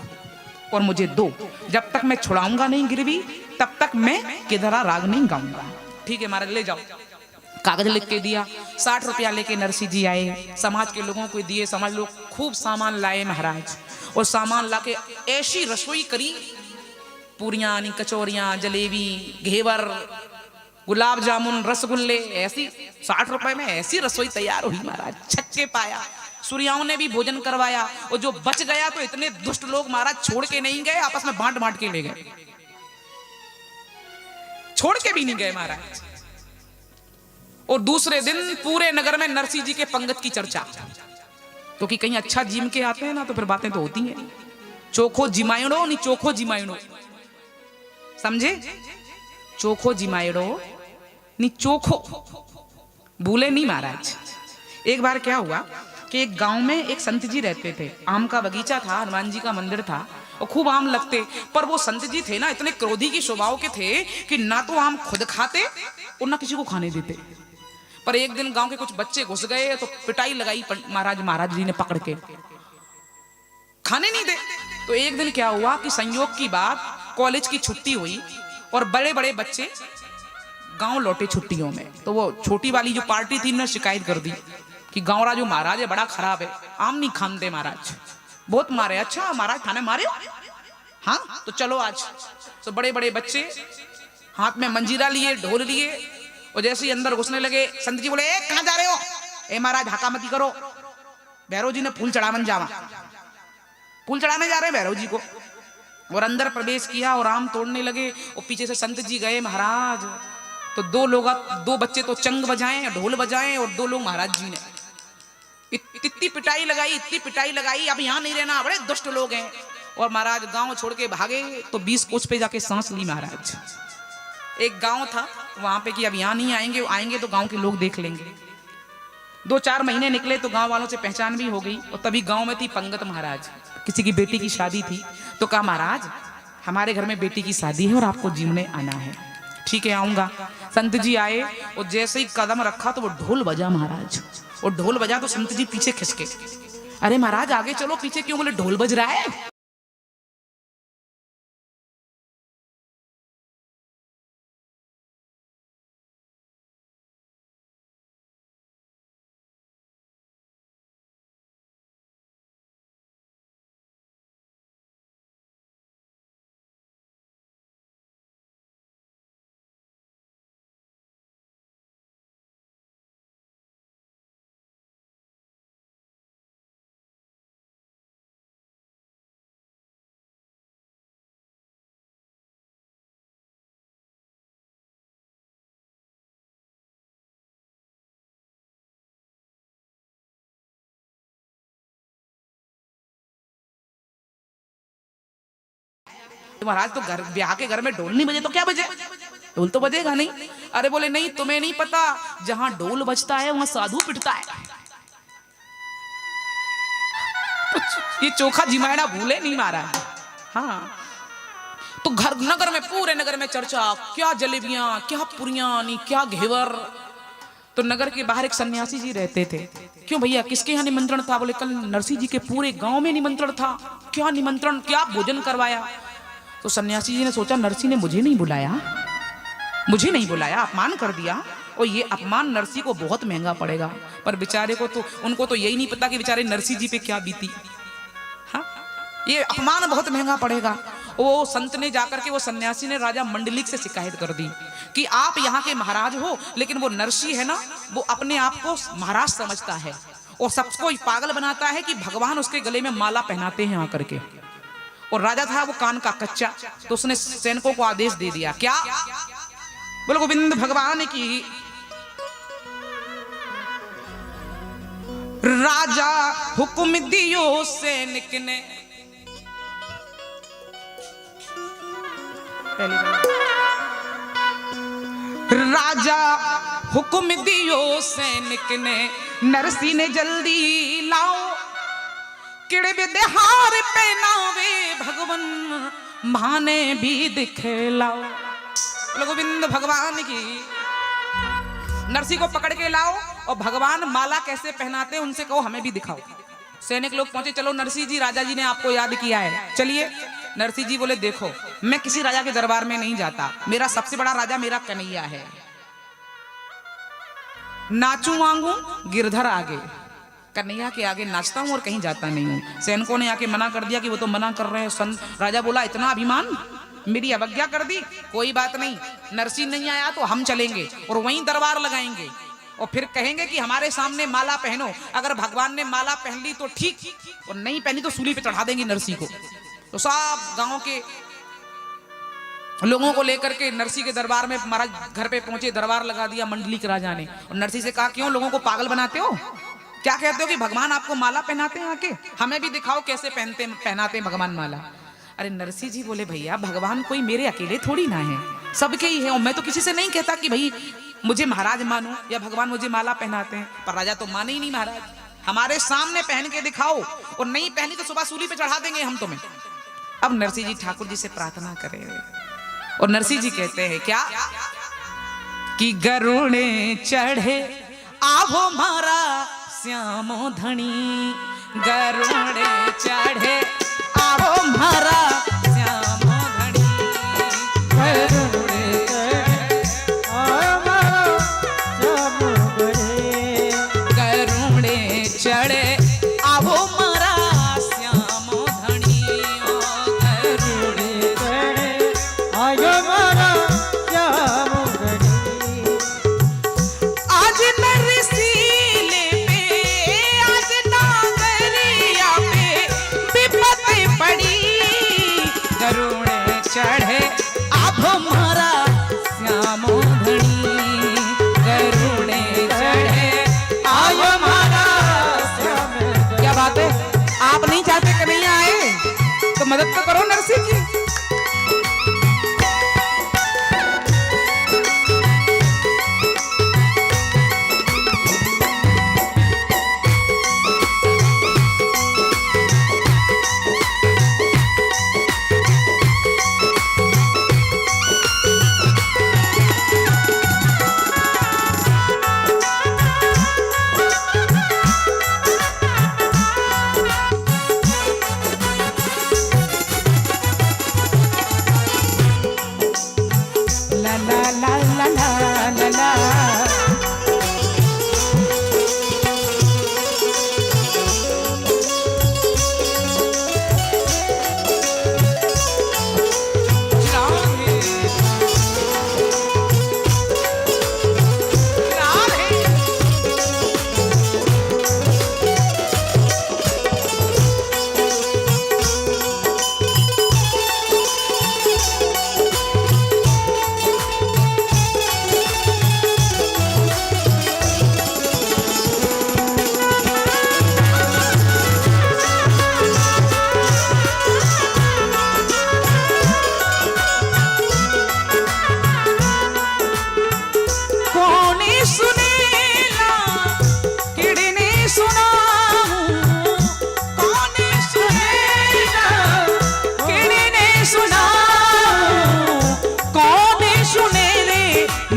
और मुझे दो, जब तक मैं छुड़ाऊंगा नहीं गिरवी तब तक मैं केदारा राग नहीं गाऊंगा। ठीक है महाराज ले जाओ। कागज लिख के दिया। 60 रुपया लेके नरसिंह जी आए, समाज के लोगों को दिए। समाज लोग खूब सामान लाए महाराज, और सामान लाके ऐसी रसोई करी, पूरियां कचौरियां, जलेबी, घेवर, गुलाब जामुन, रसगुल्ले, ऐसी 60 रुपए में ऐसी रसोई तैयार हुई महाराज। छक्के पाया, सूर्याओं ने भी भोजन करवाया, और जो बच गया तो इतने दुष्ट लोग महाराज छोड़ के नहीं गए, आपस में बांट बांट के ले गए, छोड़ के भी नहीं गए महाराज। और दूसरे दिन पूरे नगर में नरसिंह जी के पंगत की चर्चा, क्योंकि कहीं अच्छा जिम के आते हैं ना तो फिर बातें तो होती हैं। चोखो जिमायड़ो नहीं चोखो जिमायड़ो, समझे? चोखो जिमायड़ो नहीं चोखो, भूले नहीं महाराज। एक बार क्या हुआ कि एक गांव में एक संत जी रहते थे, आम का बगीचा था, हनुमान जी का मंदिर था और खूब आम लगते, पर वो संत जी थे ना इतने क्रोधी की स्वभाव के थे कि ना तो आम खुद खाते और ना किसी को खाने देते। पर एक दिन गांव के कुछ बच्चे घुस गए तो पिटाई लगाई महाराज जी ने पकड़ के, खाने नहीं दे। तो एक दिन क्या हुआ कि संयोग की बात, कॉलेज की छुट्टी हुई और बड़े बड़े बच्चे गांव लौटे छुट्टियों में, तो वो छोटी वाली जो पार्टी थी ने शिकायत कर दी कि गांव राजू महाराज है बड़ा खराब है, आम नहीं खाते महाराज, बहुत मारे। अच्छा महाराज थाने मारे हो? हाँ तो चलो आज। तो बड़े बड़े बच्चे हाथ में मंजीरा लिए, ढोल लिए, और जैसे ही अंदर घुसने लगे संत जी बोले ए कहां जा रहे हो? ए महाराज हकामती करो, भैरव जी ने फूल चढ़ावन जावा, फूल चढ़ाने जा रहे हैं भैरव जी को। और अंदर प्रवेश किया और आम तोड़ने लगे, और पीछे से संत जी गए महाराज। तो दो बच्चे तो चंग बजाएं, ढोल बजाएं, और 2 लोग महाराज जी ने इतनी पिटाई लगाई, अब यहाँ नहीं रहना, बड़े दुष्ट लोग हैं। और महाराज गांव छोड़ के भागे तो 20 कोस पे जाके सांस ली महाराज। एक गांव था वहां पे कि अब यहाँ नहीं आएंगे तो गांव के लोग देख लेंगे। 2-4 महीने निकले तो गांव वालों से पहचान भी हो गई, और तभी गांव में थी पंगत महाराज, किसी की बेटी की शादी थी। तो कहा महाराज हमारे घर में बेटी की शादी है और आपको जीवने आना है। ठीक है आऊंगा। संत जी आए और जैसे ही कदम रखा तो वो ढोल बजा महाराज, और ढोल बजा तो संत जी पीछे खिसके, अरे महाराज आगे चलो, पीछे क्यों? बोले ढोल बज रहा है। महाराज तो घर ब्याह के घर में ढोल नहीं बजे तो क्या बजे? ढोल तो बजेगा नहीं। अरे बोले नहीं तुम्हें नहीं पता, जहां ढोल बजता है वहां साधु पिटता है। ये चोखा जिमायड़ा भूले नहीं महाराज। हाँ तो घर नगर में, पूरे नगर में चर्चा, क्या जलेबियां, क्या पुरियां, नहीं क्या घेवर। तो नगर के बाहर एक सन्यासी जी रहते थे। क्यों भैया किसके यहाँ निमंत्रण था? बोले कल नरसिंह जी के पूरे गांव में निमंत्रण था। क्या निमंत्रण, क्या भोजन करवाया? तो सन्यासी जी ने सोचा नरसिंह ने मुझे नहीं बुलाया, अपमान कर दिया, और ये अपमान नरसिंह को बहुत महंगा पड़ेगा। पर बेचारे को तो, उनको तो यही नहीं पता कि बेचारे नरसिंह जी पे क्या बीती। हाँ ये अपमान बहुत महंगा पड़ेगा। वो संत ने जाकर के, वो सन्यासी ने राजा मंडलिक से शिकायत कर दी कि आप यहाँ के महाराज हो, लेकिन वो नरसिंह है ना, वो अपने आप को महाराज समझता है और सबको पागल बनाता है कि भगवान उसके गले में माला पहनाते हैं आकर के। और राजा था वो कान का कच्चा, तो उसने सैनिकों को आदेश दे दिया, क्या बोलो गोविंद भगवान की। राजा हुक्म दियो सैनिक ने, राजा हुक्म दियो सैनिक ने, नरसी ने जल्दी लाओ, किड़े विद्याहार पहनावे भगवन माने भी दिखलाओ। गोविंद भगवान की। नरसी को पकड़ के लाओ और भगवान माला कैसे पहनाते हैं उनसे कहो हमें भी दिखाओ। सैनिक लोग पहुंचे, चलो नरसी जी राजा जी ने आपको याद किया है, चलिए। नरसी जी बोले देखो मैं किसी राजा के दरबार में नहीं जाता, मेरा सबसे बड़ा राजा मेरा कन्हैया है। नाचू वांगू गिरधर आगे, कन्हैया के आगे नाचता हूं और कहीं जाता नहीं हूं। सैनिकों ने आके मना कर दिया कि वो तो मना कर रहे हैं। राजा बोला इतना अभिमान, मेरी अवज्ञा कर दी, कोई बात नहीं, नरसी नहीं आया तो हम चलेंगे और वहीं दरबार लगाएंगे और फिर कहेंगे कि हमारे सामने माला पहनो। अगर भगवान ने माला पहन ली तो ठीक, और नहीं पहनी तो सूली पे चढ़ा देंगे नरसी को। तो सब गांव के लोगों को लेकर के नरसी के दरबार में महाराज घर पे पहुंचे, दरबार लगा दिया मंडली के राजा ने। और नरसी से कहा क्यों लोगों को पागल बनाते हो, क्या कहते हो कि भगवान आपको माला पहनाते हैं, आके हमें भी दिखाओ कैसे पहनाते हैं भगवान माला। अरे नरसी जी बोले भैया भगवान कोई मेरे अकेले थोड़ी ना है, सबके ही है, और मैं तो किसी से नहीं कहता कि भाई मुझे महाराज मानो या भगवान मुझे माला पहनाते हैं। पर राजा तो माने ही नहीं, महाराज हमारे सामने पहन के दिखाओ, और नहीं पहनी तो सुबह सूली पे चढ़ा देंगे हम तुम्हें। अब नरसी जी ठाकुर जी से प्रार्थना करें और नरसी जी कहते हैं क्या कि गरुड़े चढ़े आवो मारा श्यामो धनी, गरुड़े चढ़े आवो मारा श्यामो धनी, गरुड़े चढ़े आवो मारा श्यामो धनी, गरुड़े चढ़े आवो मारा श्यामो धनी, गरुड़े चढ़े आवो मारा श्यामो धनी। आज नरसी चढ़े आप हमारा श्यामो धनी, गरुड़े चढ़े आप हमारा श्यामो धनी। क्या बात है, आप नहीं चाहते कन्हैया आए तो मदद तो करो नरसी की।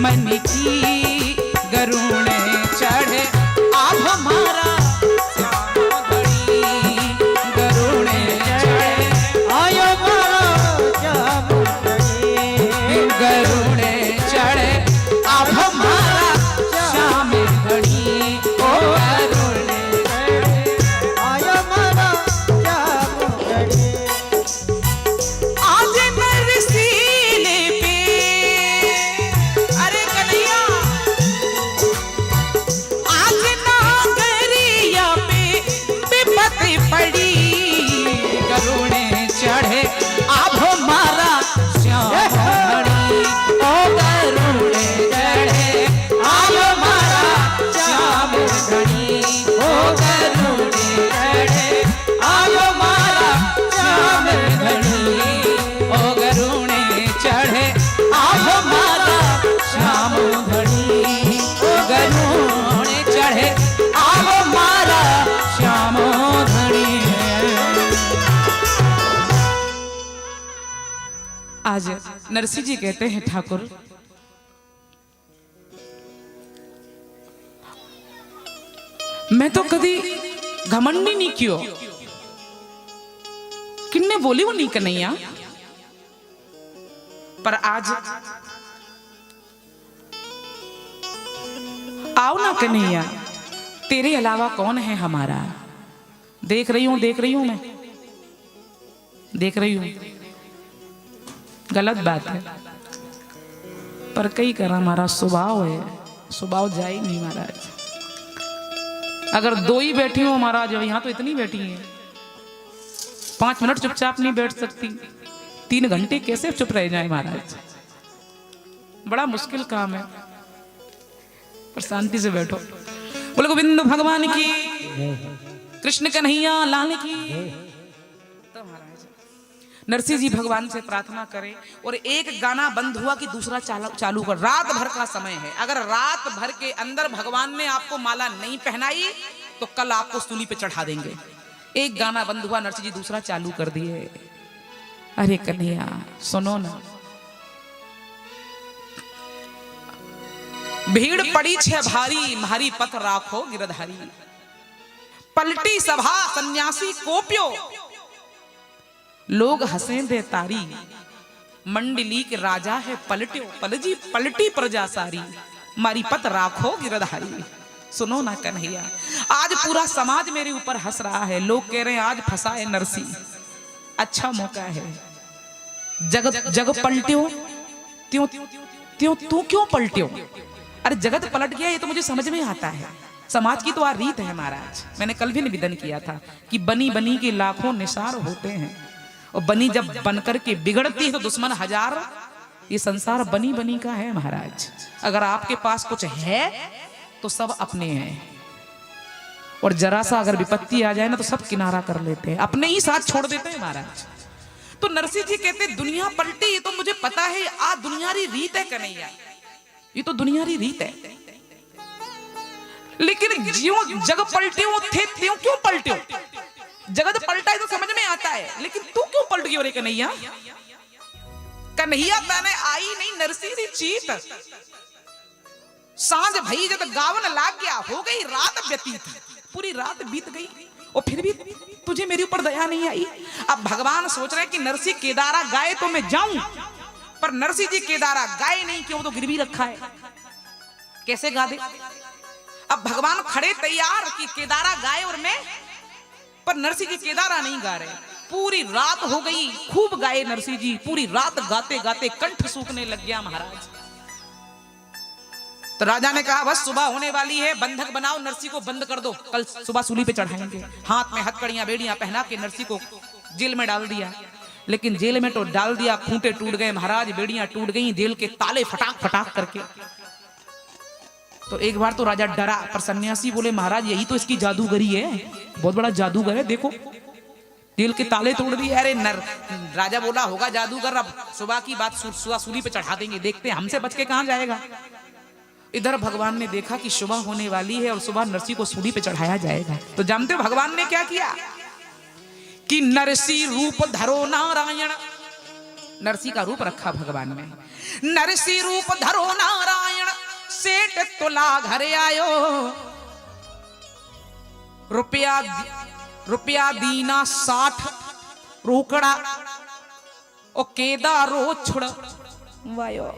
मन की गरुड़े चढ़े आप हमारा श्यामो धनी, गरुड़े चढ़े आयो मारा श्यामो धनी, गरुड़े चढ़े आप हमारा श्यामो धनी, ओ गरुड़े चढ़े आयो मारा श्यामो धनी। आज नरसी पे अरे कन्हैया आज नरसिंह जी कहते हैं, ठाकुर मैं तो कभी घमंडी नहीं कियो, किन्ने बोली वो नहीं कन्हैया, पर आज आओ ना कन्हैया, तेरे अलावा कौन है हमारा। देख रही हूं मैं, देख रही हूं, गलत बात है, पर कई करा हमारा स्वभाव है, स्वभाव जाए नहीं महाराज। अगर दो ही बैठी हो महाराज, यहां तो इतनी बैठी है, 5 मिनट चुपचाप नहीं बैठ सकती, 3 घंटे कैसे चुप रह जाए महाराज, बड़ा मुश्किल काम है, पर शांति से बैठो। बोले गोविंद भगवान की, कृष्ण कन्हैया लाल की। तो महाराज नरसिंह जी भगवान से प्रार्थना करें, और एक गाना बंद हुआ कि दूसरा चालू कर। रात भर का समय है, अगर रात भर के अंदर भगवान ने आपको माला नहीं पहनाई तो कल आपको सूली पे चढ़ा देंगे। एक गाना बंद हुआ, नरसिंह जी दूसरा चालू कर दिए। अरे कन्हैया सुनो ना, भीड़ पड़ी छे भारी, मारी पथ राखो गिरधारी, पलटी सभा सन्यासी कोप्यो, लोग हंसे दे तारी, मंडली के राजा है पलट्यो, पलजी पलटी प्रजा सारी, मारी पत राखो गिरधारी। सुनो ना कन्हैया, आज पूरा समाज मेरे ऊपर हंस रहा है, लोग कह रहे हैं आज फंसा है नरसिंह, अच्छा मौका है, जग पलट्यो, त्यों त्यों तू क्यों पलट्यो। अरे जगत पलट गया, ये तो मुझे समझ में आता है, समाज की तो आ रीत है महाराज। मैंने कल भी निवेदन किया था कि बनी बनी के लाखों निसार होते हैं, और बनी जब बनकर के बिगड़ती है तो दुश्मन हजार। ये संसार बनी बनी का है महाराज, अगर आपके पास कुछ है तो सब अपने हैं, और जरा सा अगर विपत्ति आ जाए ना तो सब किनारा कर लेते हैं, अपने ही साथ छोड़ देते हैं महाराज। तो नरसिंह जी कहते दुनिया पलटी, ये तो मुझे पता है, आ दुनियारी रीत है कन्हैया, ये तो दुनियारी रीत है, लेकिन ज्यों जग पलटे थे त्यों क्यों पलटे। जगत पलटा है तो समझ में आता है, लेकिन तू क्यों पलट गई रे कन्हैया। कन्हैया ताने आई नहीं नरसिंह जी चीत, सांझ भई जब गावन लाग गया, हो गई रात व्यतीत, पूरी रात बीत गई और फिर भी तुझे मेरे ऊपर दया नहीं आई। अब भगवान सोच रहे कि नरसिंह केदारा गाए तो मैं जाऊं, पर नरसिंह जी केदारा गाए नहीं, क्यों, तो गिरवी रखा है, कैसे गा दे। अब भगवान खड़े तैयार कि केदारा गाए और मैं, पर नरसिंह जी केदारा नहीं गा रहे। पूरी रात हो गई, खूब गाए नरसिंह जी, पूरी रात गाते गाते कंठ सूखने लग गया महाराज। तो राजा ने कहा बस सुबह होने वाली है, बंधक बनाओ, नरसिंह को बंद कर दो, कल सुबह सूली पे चढ़ाएंगे। हाथ में हथकड़ियां बेड़ियां पहना के नरसिंह को जेल में डाल दिया। लेकिन जेल में तो डाल दिया, खूंटे टूट गए महाराज, बेड़ियां टूट गई, जेल के ताले फटाक फटाक करके। तो एक बार तो राजा डरा, पर सन्यासी बोले महाराज यही तो इसकी जादूगरी है, बहुत बड़ा जादूगर है, देखो जेल के ताले तोड़ दिए। अरे राजा बोला होगा जादूगर, अब सुबह की बात सुबह सूली पे चढ़ा देंगे, देखते हैं हमसे बच के कहां जाएगा। इधर भगवान ने देखा कि सुबह होने वाली है और सुबह नरसिंह को सूली पे चढ़ाया जाएगा। तो जानते हो भगवान ने क्या किया कि नरसिंह रूप धरो नारायण, नरसिंह का रूप रखा भगवान ने, नरसिंह रूप धरो नारायण, सेठ तुला घर आयो, रुपया दीना 60 रोकड़ा, और केदारो छुड़ वायो।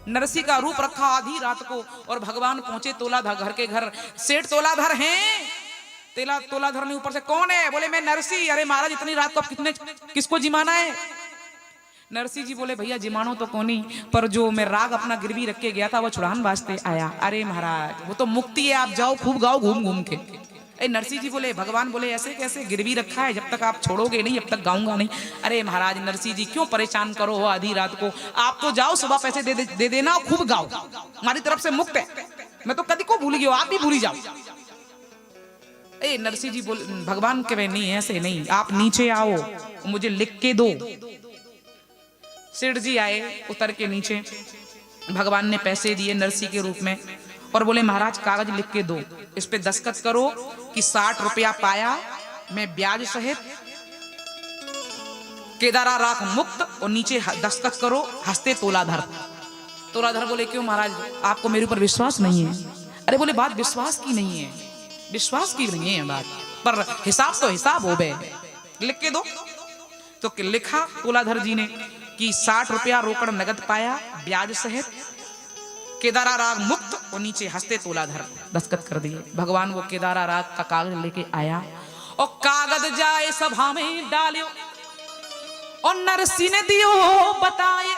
नरसिंह का रूप रखा आधी रात को, और भगवान पहुंचे तोलाधर घर के घर। सेठ तोलाधर हैं, तोलाधर ने ऊपर से कौन है, बोले मैं नरसिंह। अरे महाराज इतनी रात को आप किसको जिमाना है। नरसिंह जी बोले भैया जिमानो तो कोनी, पर जो मैं राग अपना गिरवी रख के गया था वो छुड़ान वास्ते आया। अरे महाराज वो तो मुक्ति है, आप जाओ खूब गाओ घूम घूम के। नरसिंह जी बोले, भगवान बोले ऐसे कैसे, गिरवी रखा है, जब तक आप छोड़ोगे नहीं जब तक गाऊंगा नहीं। अरे महाराज नरसिंह जी क्यों परेशान करो हो आधी रात को, आप तो जाओ सुबह पैसे दे देना, खूब गाओ, हमारी तरफ से मुक्त है, मैं तो कभी को भूल गया, आप भी भूल जाओ। नरसिंह जी बोले, भगवान कहे नहीं ऐसे नहीं, आप नीचे आओ मुझे लिख के दो। सेठ जी आए, उतर के नीचे, भगवान ने पैसे दिए नरसिंह के रूप में, और बोले महाराज कागज लिख के दो, इस पे दस्तखत करो कि 60 रुपया पाया मैं ब्याज सहित केदारा राख मुक्त और नीचे दस्तखत करो, हंसते तोलाधर। तोलाधर बोले क्यों महाराज, आपको मेरे ऊपर विश्वास नहीं है? अरे बोले बात विश्वास की नहीं है, विश्वास की नहीं है बात, पर हिसाब तो हिसाब हो बे, लिख के दो। तो लिखा तोलाधर जी ने कि 60 रुपया रोकड़ नगद पाया ब्याज सहित, केदारा राग मुक्त और नीचे हंसते तोलाधर, दस्तखत कर दिए। भगवान वो केदारा राग का कागज लेके आया और कागज जाए सभा में डालियो और नरसी ने दियो बताए,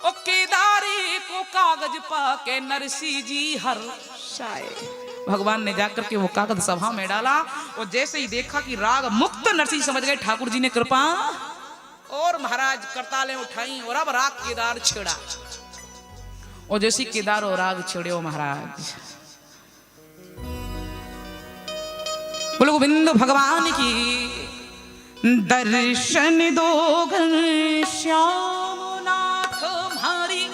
और केदारे को कागज पाके नरसी जी हर्षाए। भगवान ने जाकर के वो कागज सभा में डाला और जैसे ही देखा कि राग मुक्त, नरसी समझ गए ठाकुर जी ने कृपा, और महाराज करतालें उठाई और अब राग केदार छेड़ा। और जैसी केदार और राग छेड़े हो महाराज, बोलो गोविंद भगवान की दर्शन दो घनश्याम नाथ हमारी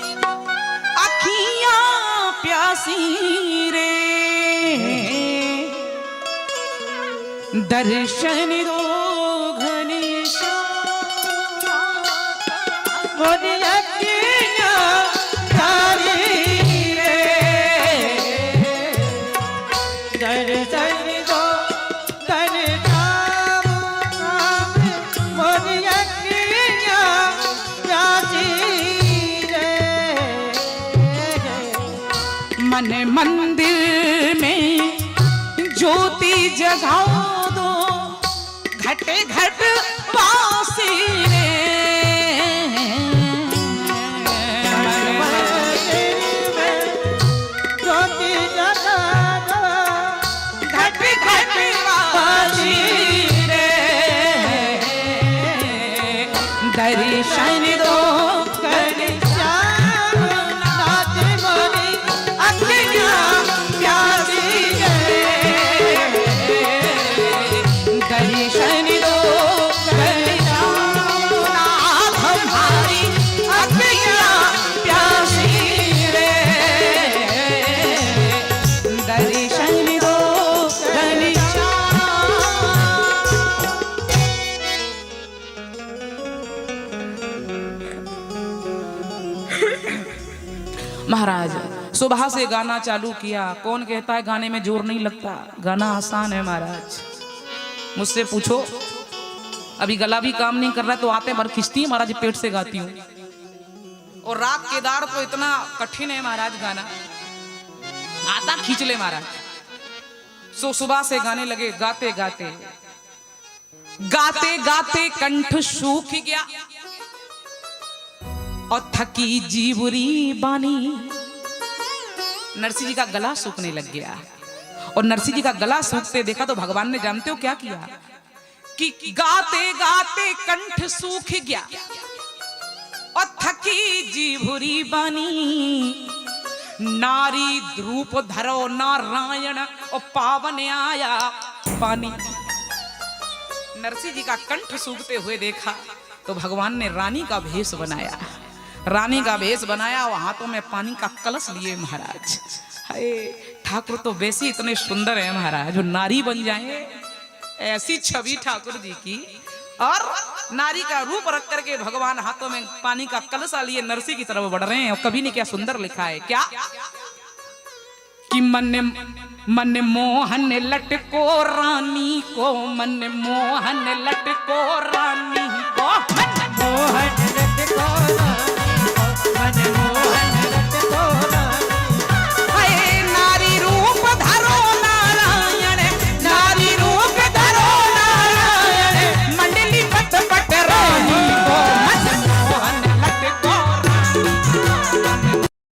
अखियां प्यासी रे, दर्शन दो घनश्याम मोरी अखियां प्यासी रे, दर्शन मन मंदिर में ज्योति जगाओ दो, घटे घट वासी रे, मन मंदिर में ज्योति जगा दो, घटे घट वासी रे, दर्शन दो महाराज। सुबह से गाना चालू किया, कौन कहता है गाने में जोर नहीं लगता, गाना आसान है महाराज। मुझसे पूछो, अभी गला भी काम नहीं कर रहा तो आते भर खिंचती है महाराज, पेट से गाती हूँ। और राग केदार तो इतना कठिन है महाराज, गाना आता खींच ले महाराज। सो सुबह से गाने लगे, गाते गाते गाते गाते कंठ सूख गया और थकी जीवरी बानी। नरसिंह जी का गला सूखने लग गया और नरसिंह जी का गला सूखते देखा तो भगवान ने जानते हो क्या किया कि गाते गाते कंठ सूख गया और थकी जीवरी बानी। नारी रूप धरो नारायण और पावन आया पानी। नरसिंह जी का कंठ सूखते हुए देखा तो भगवान ने रानी का भेष बनाया, रानी का भेष बनाया और हाथों में पानी का कलश लिए महाराज। हाय ठाकुर तो वैसे इतने सुंदर है महाराज, जो नारी बन जाए ऐसी छवि ठाकुर जी की। और नारी का रूप रख करके भगवान हाथों में पानी का कलश लिए नरसिंह की तरफ बढ़ रहे हैं। और कवि ने क्या सुंदर लिखा है, क्या कि मन मोहन लटको रानी को, मन मोहन लटको रानी को, मन मोहन लटको